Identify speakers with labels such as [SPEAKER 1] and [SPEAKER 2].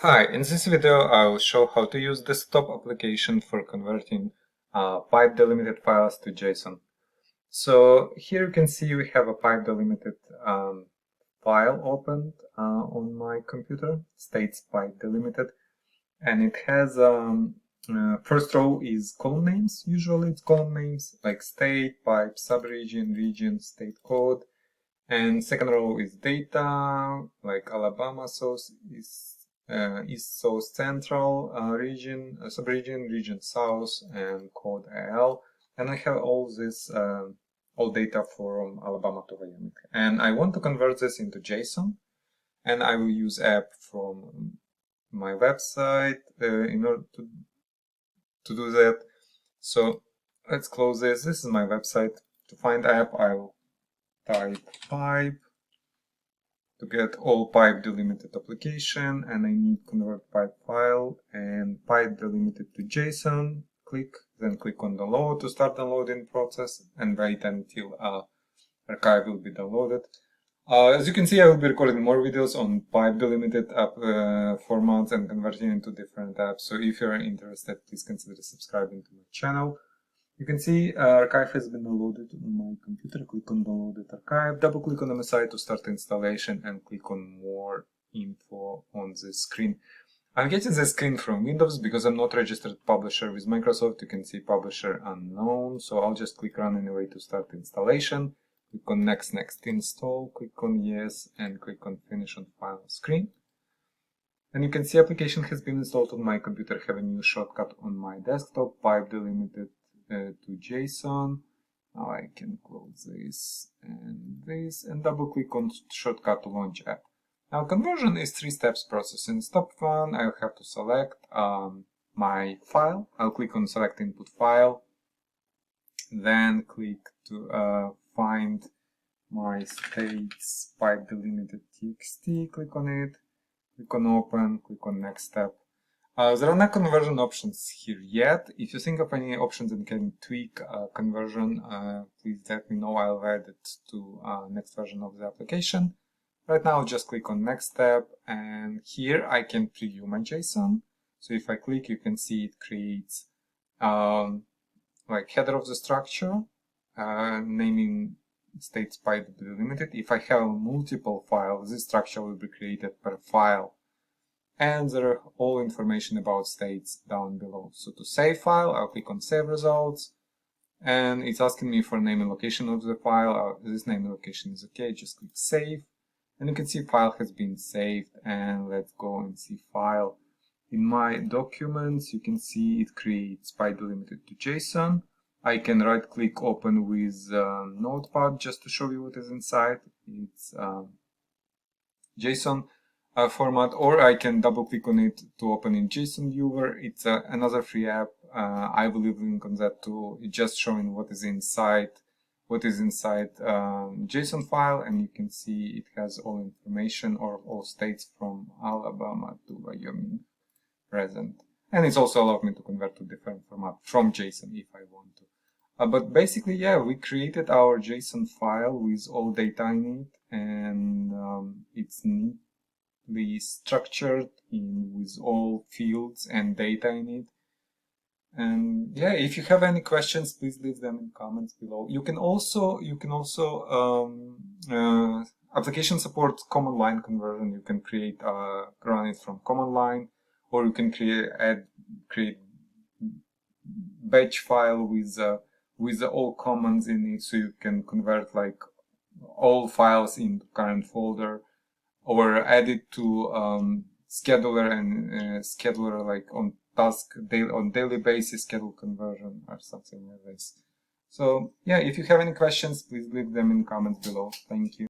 [SPEAKER 1] Hi, in this video I will show how to use desktop application for converting pipe delimited files to JSON. So here you can see we have a pipe delimited file opened on my computer, states pipe delimited, and it has first row is column names. Usually it's column names like state, pipe, subregion, region, state code, and second row is data like Alabama source is East South Central region, subregion, region South, and code AL. And I have all this, all data from Alabama to Wyoming. And I want to convert this into JSON, and I will use app from my website in order to do that. So let's close this. This is my website. To find app, I will type pipe to get all pipe delimited application, and I need convert pipe file and pipe delimited to JSON. Then click on download to start downloading process and wait until archive will be downloaded. As you can see, I will be recording more videos on pipe delimited app formats and converting into different apps. So if you're interested, please consider subscribing to my channel. You can see archive has been downloaded on my computer. Click on downloaded archive, double click on the site to start installation, and click on more info on this screen. I'm getting this screen from Windows because I'm not registered publisher with Microsoft. You can see publisher unknown, so I'll just click run anyway to start installation. Click on next install, click on yes, and click on finish on final screen. And you can see application has been installed on my computer. I have a new shortcut on my desktop, pipe delimited to JSON. Now I can close this, and double click on shortcut to launch app. Now conversion is 3 steps process. In step 1, I'll have to select my file. I'll click on select input file, then click to find my states pipe delimited txt, click on it, click on open, click on next step. There are no conversion options here yet. If you think of any options that can tweak conversion, please let me know. I'll add it to next version of the application. Right now, just click on next step, and here I can preview my JSON. So if I click, you can see it creates like header of the structure, naming states pipe delimited. If I have multiple files, this structure will be created per file. And there are all information about states down below. So to save file, I'll click on save results, and it's asking me for name and location of the file. This name and location is okay, just click save, and you can see file has been saved. And let's go and see file. In my documents, you can see it creates pipe delimited to JSON. I can right click open with Notepad just to show you what is inside. It's JSON format, or I can double click on it to open in JSON viewer. It's another free app. I will leave a link on that too. It's just showing what is inside JSON file, and you can see it has all information or all states from Alabama to Wyoming present. And it's also allowed me to convert to different format from JSON if I want to. But basically, yeah, we created our JSON file with all data in it, and it's neat structured with all fields and data in it. And yeah, if you have any questions, please leave them in comments below. You can also application supports command line conversion. You can create run it from command line, or you can create batch file with all commands in it, so you can convert like all files into current folder, or add it to scheduler and scheduler like on daily basis schedule conversion or something like this. So yeah, if you have any questions, please leave them in comments below. Thank you.